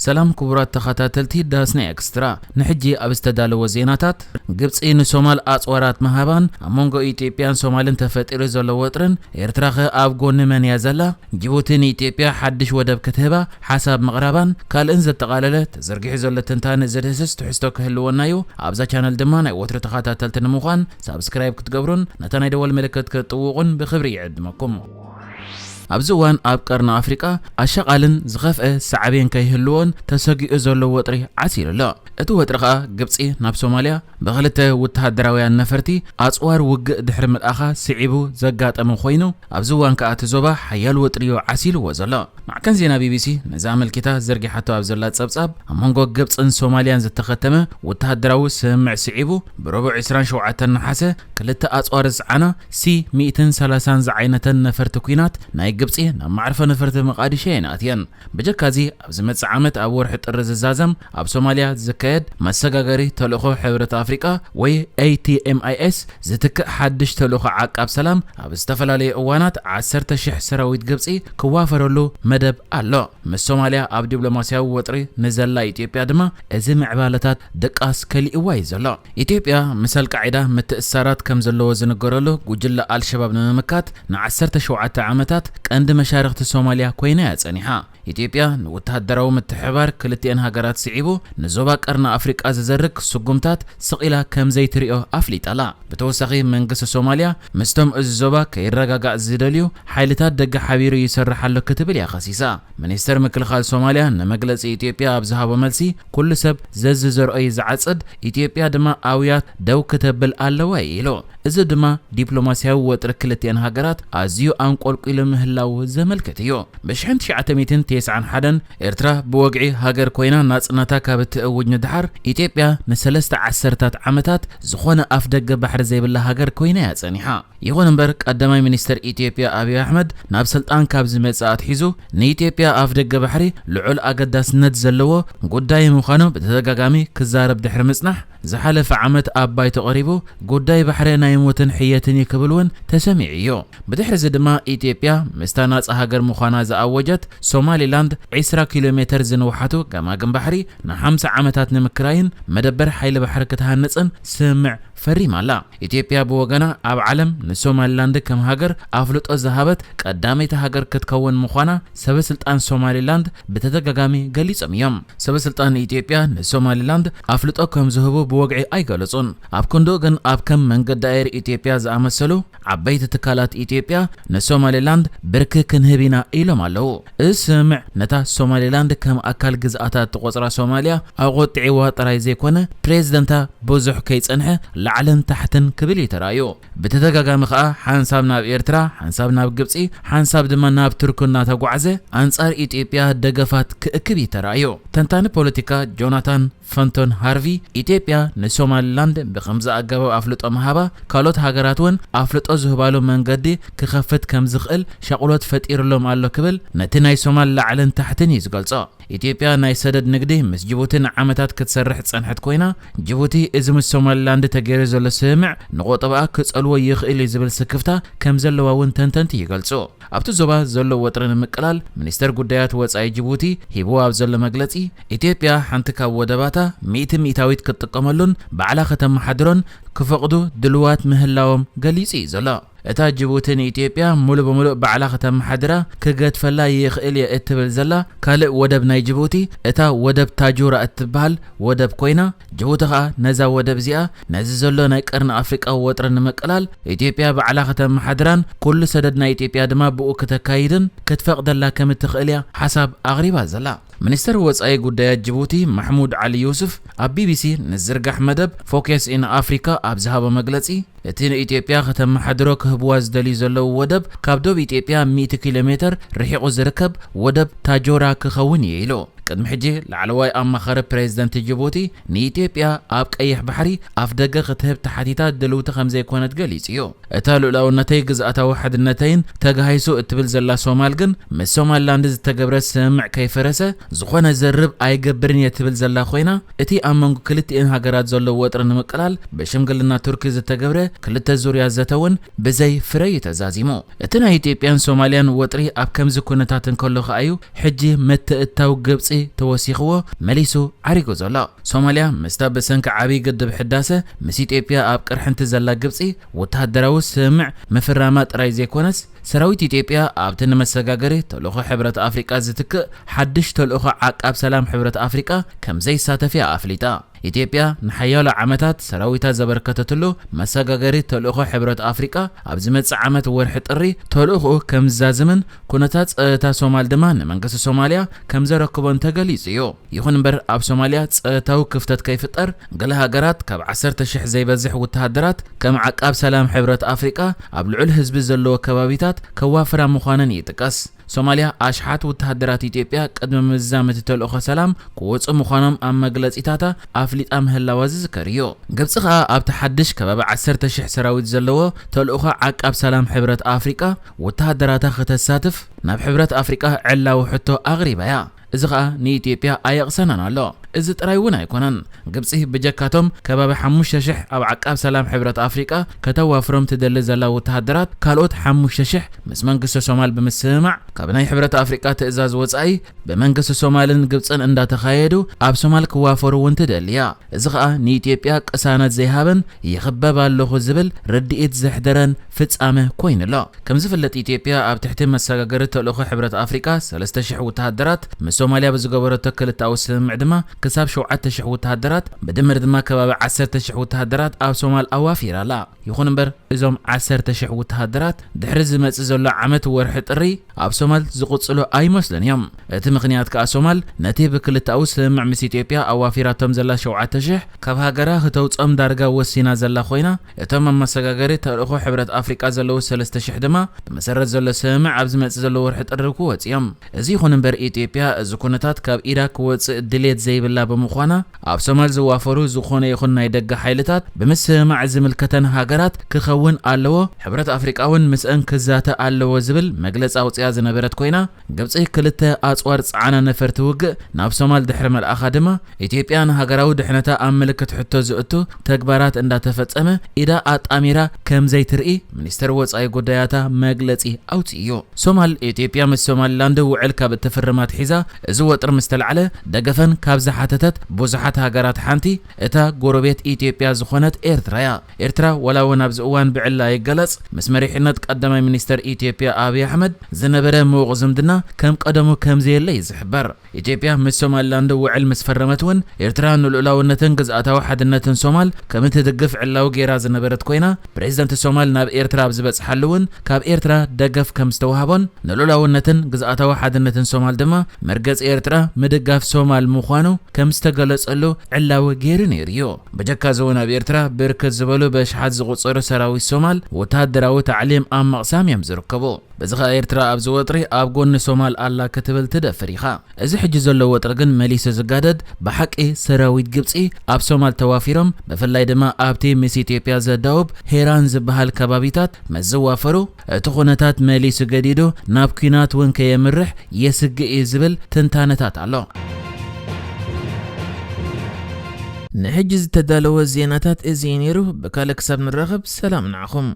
سلام كبرات تخاتلتي داسنا اكسترا نحجي ابستدالو زيناتات ግብጽ ንሶማል አጽዋራት መሃባን አሞንጎ ኢትዮጵያን ሶማልን ተፈጥሮ ዘሎ ወጥረን ኤርትራኸ ኣብ ጎን መን ያዘላ ጅቡቲን ኢትዮጵያ ሓድሽ ወደብ ክትህባ ሓሳብ መቅራባን ካልእን ዘጠቃለለ ተዘርጊሑ ዘሎ ትንታነ ዘደስስ ትሕዝቶ ክህልወናዩ ኣብዛ ቻነል ድማ ናይ ወትሪ ተኸታተልቲ ንምዃን ሳብስክራይብ ክትገብሩን ነታ ናይ ደወል ምልክት ክትጥውቁን ብክብሪ ይዕድመኩም ኣብዝዋን ኣብ ቀርና ኣፍሪቃ ኣሻቃልን ዝኸፍአ ሰዓብን ከይህልዎን ተሰጊኡ ዘሎ ወጥሪ ዓሲሉሎ እቲ ወጥሪ ኸኣ ግብጽ ናብ ሶማልያ ብኽልተ ወተሃደራውያን ነፈርቲ ኣጽዋር ውግእ ድሕሪ ምልኣኻ ስዒቡ ዘጋጠመ ኮይኑ ኣብዝዋን ከኣ ትዞባ ሓያል ወጥሪዮ ዓሲልዎ ዘሎ ማዕከን ዜና ቢቢሲ ነዛ መልኪታ ዘርጊሓቶ ኣብ ዘላ ጸብጻብ ኣሞንጎ ግብጽን ሶማልያን ዝተኸተመ ወተሃደራዊ ስምዕ ስዒቡ ብረቡዕ 27 ነሓሰ ክልተ ኣጽዋር ዝዓና C-130 ዝዓይነተን ነፈርቲ ኩናት ናይ ግብጽ ናብ ማዕርፈ ነፈርቲ መቃዲሾ የናትየን በጀካዚ ኣብ ዝመጽእ ዓመት ኣብ ወርሒ ጥሪ ዝዛዘም ኣብ ሶማልያ ዝካየድ መሰጋገሪ ተልእኾ ሕብረት ኣፍሪቃ ወይ ATMIS ዝትክእ ሓድሽ ተልእኾ ዓቃብ ሰላም ኣብ ዝተፈላለየ እዋናት 10,000 ሰራዊት ግብጽ ክዋፈረሉ መደብ ኣሎ ምስ ሶማልያ ኣብ ዲፕሎማሲያዊ ወጥሪ ንዘላ ኢትዮጵያ ድማ እዚ ምዕባለታት ደቃስ ከሊእዋ ይዘሎ ኢትዮጵያ ምስ አልቃዒዳ ምትእስሳራት ከም ዘለዎ ዝነገረሉ ጉጅለ አልሸባብ ንምምካት ን17 ዓመታት ቀንዲ መሻርክቲ ሶማልያ ኮይና ያጸኒሓ ኢትዮጵያ ንወተሃደራዊ ምትሕባር ክልቲአን ሃገራት ስዒቡ ንዞባ ቀርና ኣፍሪቃ ዝዘርግ ስጉምታት ስቂላ ከም ዘይትሪኦ ኣፍሊጣላ ብተወሳኺ መንግስቲ ሶማልያ ምስቶም እዚ ዞባ ከይረጋጋእ ዝደልዩ ሓይልታት ደገ ሓቢሩ ይሰርሓሎ ክትብል ያኸሲሳ ሚኒስተር ምክልኻል ሶማልያ ንመግለጺ ኢትዮጵያ ኣብ ዝሃቦ መልሲ ኩሉ ሰብ ዘዝዘርኦይ ዝዓጽድ ኢትዮጵያ ድማ ኣውያት ደው ክትብል ኣለዋ ኢሎ እዚ ድማ ዲፕሎማሲያዊ ወጥሪ ክልቲአን ሃገራት ኣዝዩ አንቆልቁሉ ምህላው ዘመልክት እዩ በ1991 ኤርትራ ብወግዒ ሃገር ኮይና ናጽነታ ካብ እትእውጅ ድሓር ኢትዮጵያ ንሰለስተ ዓሰርታት ዓመታት ዝኾነ ኣፍ ደገ ባሕሪ ዘይብላ ሃገር ኮይና ያጸኒሓ ይኹን እምበር ቀዳማይ ሚኒስተር ኢትዮጵያ አብይ አሕመድ ናብ ስልጣን ካብ ዝመጽእ ኣትሒዙ ንኢትዮጵያ ኣፍ ደገ ባሕሪ ልዑል ኣገዳስነት ዘለዎ ጉዳይ ምዃኑ በተደጋጋሚ ክዛረብ ድሕሪ ምጽናሕ ዝሓለፈ ዓመት ኣባይ ተቐሪቡ ጉዳይ ባሕሪ ናይ ሞትን ሕየትን ይክብልውን ተሰሚዕ እዩ ብድሕሪ እዚ ድማ ኢትዮጵያ ምስታ ናጽ ሃገር ምዃና ዝኣወጀት ሶማሊላንድ 20 ኪሎ ሜትር ዝንውሓቱ ገማግም ባሕሪ ን50 ዓመታት ንምክራይን መደበር ሓይሊ ባሕሪ ክትሃንጽን ስምዕ ፈሪማላ ኢትዮጵያ ብወገና ኣብ ዓለም ንሶማሊላንድ ከም ሃገር ኣፍልጦ ዝሃበት ቀዳመይቲ ሃገር ክትከውን ምዃና ሰበስልጣን ሶማሊላንድ በተደጋጋሚ ገሊጾም እዮም ሰበስልጣን ኢትዮጵያ ንሶማሊላንድ ኣፍልጦ ከም ዝህቡ ብወግዒ ኣይገለጹን ኣብ ክንዶ ግን ኣብ ከም መንገዲ ኣየር ኢትዮጵያ ዝኣመሰሉ ዓበይቲ ትካላት ኢትዮጵያ ንሶማሊላንድ ብርኪ ክንህቢና ኢሎም ኣለዉ እዚ ስምዕ ነታ ሶማሊላንድ ከም ኣካል ግዝኣታት ትቆጽራ ሶማልያ ኣብ ቆጥዒዋ ጥራይ ዘይኮነ ፕሬዝደንታ ብዙሕ ከይጸንሐ ላዕልን ታሕትን ክብል ይተራዩ በተደጋጋሚ ኸኣ ሓንሳብ ናብ ኤርትራ ሓንሳብ ናብ ግብጽ ሓንሳብ ድማ ናብ ቱርክና ተጓዕዘ አንጻር ኢትዮጵያ ደገፋት ክእክብ ይተራዩ ተንታኒ ፖለቲካ ጆናታን ፈንቶን ሃርቪ ኢትዮጵያ ንሶማሊላንድ ብኸምዚ ኣገባብ ኣፍልጦ መሃባ ካልኦት ሃገራት እውን ኣፍልጦ ዝህባሉ መንገዲ ክኸፍት ከም ዝኽእል ሸቕሎት ፈጢሩሎም ኣሎ ክብል ነቲ ናይ ሶማል ላዕልን ታሕትን ይዝገልጾ ኢትዮጵያ ናይ ሰደድ ንግዲ ምስ ጅቡቲ ዓመታት ክትሰርሕ ጸንሐት ኮይና ጅቡቲ እዚ ምስ ሶማሊላንድ ተገይሩ ዘሎ ስምዕ ንቆጠባ ክጸልዎ ይኽእል ዝብል ስክፍታ ከም ዘለዋ እውን ተንተንቲ ይገልጹ ኣብቲ ዞባ ዘሎ ወጥሪ ንምቅላል ሚኒስተር ጉዳያት ወጻኢ ጅቡቲ ሂብዋ ኣብ ዘሎ መግለጺ ኢትዮጵያ ሓንቲ ካብ ወደባታ 100% ክትጥቀመሉን ባዕላ ከተመሓድሮን ክፈቅዱ ድልዋት ምህላዎም ገሊጹ ዘሎ እታ ጅቡቲን ኢትዮጵያ ሙሉ በሙሉ ባዕላ ከተመሓድራ ክገድፈላ ይኽእል እትብል ዘላ ካልእ ወደብ ናይ ጅቡቲ እታ ወደብ ታጁራ እትበሃል ወደብ ኮይና ጅቡቲ ኸኣ ነዛ ወደብ እዚኣ ነዚ ዘሎ ናይ ቀርኒ ኣፍሪቃ ወጥሪ ንምቅላል ኢትዮጵያ ባዕላ ከተመሓድራን ኩሉ ሰደድ ናይ ኢትዮጵያ ድማ ብኡ ከተካይድን ክትፈቅደላ ከም እትኽእል ሓሳብ ኣቕሪባ ዘላ ሚኒስተር ወጻኢ ጉዳያት ጅቡቲ ማሕሙድ ዓሊ ዩሱፍ ኣብ ቢቢሲ ንዝርጋሕ መደብ ፎከስ ኢን ኣፍሪካ ኣብ ዝሃቦ መግለጺ እቲ ንኢትዮጵያ ከተመሓድሮ ክህብዋ ዝደልዩ ዘለዉ ወደብ ካብ ዶብ ኢትዮጵያ 100 ኪሎ ሜትር ርሒቑ ዝርከብ ወደብ ታጆራ ክኸውን እዩ ኢሉ ቅድሚ ሕጂ ላዕለዋይ ኣማኻሪ ፕሬዝደንት ጅቡቲ ንኢትዮጵያ ኣብ ቀይሕ ባሕሪ ኣፍ ደገ ክትህብ ተሓቲታ ድልውቲ ከም ዘይኮነት ገሊጹ እዩ እታ ልኡላውነተይ ግዝኣታዊ ሓድነተይን ተጋሂሱ እትብል ዘላ ሶማል ግን ምስ ሶማሊላንድ ዝተገብረ ስምዕ ከይፈረሰ ዝኾነ ዘርብ ኣይገብርን እትብል ዘላ ኮይና እቲ ኣብ መንጎ ክልቲአን ሃገራት ዘሎ ወጥሪ ንምቅላል በሽምግልና ቱርኪ ዝተገብረ ክልተ ዙርያ ዘተውን ብዘይ ፍረ ተዛዚሙ እቲ ናይ ኢትዮጵያን ሶማልያን ወጥሪ ኣብ ከምዚ ኩነታት እንከሎ ኸኣዩ ሕጂ መተእታው ግብጽ ግብፂ ተወሲኽዎ መሊሱ ዓሪጎ ዘሎ ሶማልያ ምስታ ብሰንኪ ዓብይ ግድብ ሕዳሴ ምስ ኢትዮጵያ ኣብ ቅርሕንቲ ዘላ ግብፂ ወተሃደራዊ ስምዕ ምፍራማ ጥራይ ዘይኮነስ ሰራዊት ኢትዮጵያ ኣብቲ ንመሰጋገሪ ተልእኾ ሕብረት ኣፍሪቃ ዝትክእ ሓድሽ ተልእኾ ዓቃብ ሰላም ሕብረት ኣፍሪቃ ከም ዘይሳተፍ ኣፍሊጣ ኢትዮጵያ ንሓያሎ ዓመታት ሰራዊታ ዘበርከተትሉ መሰጋገሪ ተልእኾ ሕብረት ኣፍሪቃ ኣብ ዝመጽእ ዓመት ወርሒ ጥሪ ተልእኾ ከም ዝዛዝምን ኩነታት ጸጥታ ሶማል ድማ ንመንግስቲ ሶማልያ ከም ዘረክቦን ተገሊጹ እዩ። ይኹን እምበር ኣብ ሶማልያ ጸጥታዊ ክፍተት ከይፍጠር ገለ ሃገራት ካብ 10,000 ዘይበዝሕ ወተሃደራት ከም ዓቃብ ሰላም ሕብረት ኣፍሪቃ ኣብ ልዑል ህዝቢ ዘለዎ ከባቢታት ከዋፍራ ምዃነን ይጥቀስ። ሶማልያ ኣሽሓት ወተሃደራት ኢትዮጵያ ቅድሚ ምዛም እቲ ተልእኾ ሰላም ክወፁ ምዃኖም ኣብ መግለጺታታ ኣፍሊጣ ምህላዋ ዝዝከር እዩ። ግብፂ ከዓ ኣብቲ ሓድሽ ከባቢ 10,000 ሰራዊት ዘለዎ ተልእኾ ዓቃብ ሰላም ሕብረት ኣፍሪቃ ወተሃደራታ ከተሳትፍ ናብ ሕብረት ኣፍሪቃ ዕላዊ ሕቶ ኣቕሪባ እያ። እዚ ከዓ ንኢትዮጵያ ኣየቕሰናን ኣሎ። እዚ ጥራይ እውን ኣይኮነን። ግብፂ ብጀካቶም ከባቢ 5,000 ኣብ ዓቃብ ሰላም ሕብረት ኣፍሪቃ ከተዋፍሮም ትደሊ ዘላ ወተሃደራት ካልኦት 5,000 ምስ መንግስቲ ሶማል ብምስማዕ ካብ ናይ ሕብረት ኣፍሪቃ ትእዛዝ ወጻኢ ብመንግስቲ ሶማልን ግብፅን እንዳተኻየዱ ኣብ ሶማል ክዋፈሩ እውን ትደልያ። እዚ ከዓ ንኢትዮጵያ ቅሳነት ዘይሃበን ይኽበብ ኣለኹ ዝብል ርድኢት ዘሕደረን ፍጻመ ኮይኑሎ። ከም ዝፍለጥ ኢትዮጵያ ኣብ ትሕቲ መሰጋገሪ ተልእኾ ሕብረት ኣፍሪቃ 3,000 ወተሃደራት ምስ ሶማልያ ብዝገበረቶ ክልታዊ ስምምዕ ድማ ክሳብ 7,000 ወተሃደራት ብድምር ድማ ከባቢ 10,000 ወተሃደራት ኣብ ሶማል ኣዋፊራ ኣላ። ይኹን እምበር እዞም 10,000 ወተሃደራት ድሕሪ ዝመጽእ ዘሎ ዓመት ወርሒ ጥሪ ኣብ ሶማል ዝቕጽሉ ኣይመስለን እዮም። እቲ ምኽንያት ከዓ ሶማል ነቲ ብክልታዊ ስምምዕ ምስ ኢትዮጵያ ኣዋፊራቶም ዘላ 7,000 ካብ ሃገራ ክተውጾም ዳርጋ ወሲና ዘላ ኮይና እቶም ኣብ መሰጋገሪ ተልእኾ ሕብረት ኣፍሪቃ ዘለዉ 3,000 ድማ ብመሰረት ዘሎ ስምምዕ ኣብ ዝመጽእ ዘሎ ወርሒ ጥሪ ክወጽ እዮም። እዚ ይኹን እምበር ኢትዮጵያ እዚ ኩነታት ካብ ኢዳ ክወጽእ ድሌት ዘይብላ ብምዃና ኣብ ሶማል ዝዋፈሩ ዝኾነ ይኹን ናይ ደገ ሓይልታት ብምስማዕ ዝምልከተን ሃገራት ክኸውን ኣለዎ ሕብረት ኣፍሪቃውን ምስአን ክዛተ ኣለዎ ዝብል መግለፂ ኣውፅያ ዝነበረት ኮይና ግብፂ ክልተ ኣጽዋር ጻዕና ነፈርቲ ውግእ ናብ ሶማል ድሕሪ መልኣኻ ድማ ኢትዮጵያ ንሃገራዊ ድሕነታ ኣብ ምልክት ሕቶ ዝእቱ ተግባራት እንዳተፈጸመ ኢዳ ኣጣሚራ ከም ዘይትርኢ ሚኒስትር ወጻኢ ጉዳያታ መግለፂ ኣውፅዩ። ሶማል ኢትዮጵያ ምስ ሶማሊላንድ ውዕል ካብ እትፍርማት ሒዛ እዚ ወጥሪ ምስተልዓለ ደገፈን ካብ ዝሓተተት ብዙሓት ሃገራት ሓንቲ እታ ጎረቤት ኢትዮጵያ ዝኾነት ኤርትራ እያ። ኤርትራ ወላ እውን ኣብዚ እዋን ብዕላ ይገለጽ ምስ መሪሕነት ቀዳማይ ሚኒስትር ኢትዮጵያ ኣብይ ኣሕመድ ዝነበረ ምዉቕ ዝምድና ከም ቀደሙ ከም ዘየለ ይዝሕበር። ኢትዮጵያ ምስ ሶማሊላንድ ውዕል ምስ ፈረመት እውን ኤርትራ ንልኡላውነትን ግዝኣታዊ ሓድነትን ሶማል ከም እትድግፍ ዕላዊ ጌራ ዝነበረት ኮይና ፕሬዚደንት ሶማል ናብ ኤርትራ ኣብ ዝበፅሓሉ እውን ካብ ኤርትራ ደገፍ ከም ዝተዋሃቦን ንልኡላውነትን ግዝኣታዊ ሓድነትን ሶማል ድማ መርገፂ ኤርትራ ምድጋፍ ሶማል ምዃኑ ከም ዝተገለጸሉ ዕላዊ ጌሩ ነይሩ እዩ። ብጀካ እውን ኣብ ኤርትራ ብርክት ዝበሉ በሽሓት ዝቑፀሩ ሰራዊት ሶማል ወተሃደራዊ ታዕሊም ኣብ መቕሳም እዮም ዝርከቡ። በዚ ኸ ኤርትራ ኣብ ዝወጥሪ ኣብ ጎኒ ሶማል ኣላ ክትብል ትደፍር ኢኻ። እዚ ሕጂ ዘሎ ወጥሪ ግን መሊሱ ዝጋደድ ብሓቂ ሰራዊት ግብፂ ኣብ ሶማል ተዋፊሮም ብፍላይ ድማ ኣብቲ ምስ ኢትዮጵያ ዘዳውብ ሄራን ዝበሃል ከባቢታት መዝዋፈሩ እቲ ኩነታት መሊሱ ገዲዱ ናብ ኩናት እውን ከየምርሕ የስግእ እዩ ዝብል ትንታነታት ኣሎ። ንሕጂ ዝተዳለወ ዜናታት እዚ ነይሩ። ብካልእ ክሳብ ንራኸብ ሰላም ንዓኹም።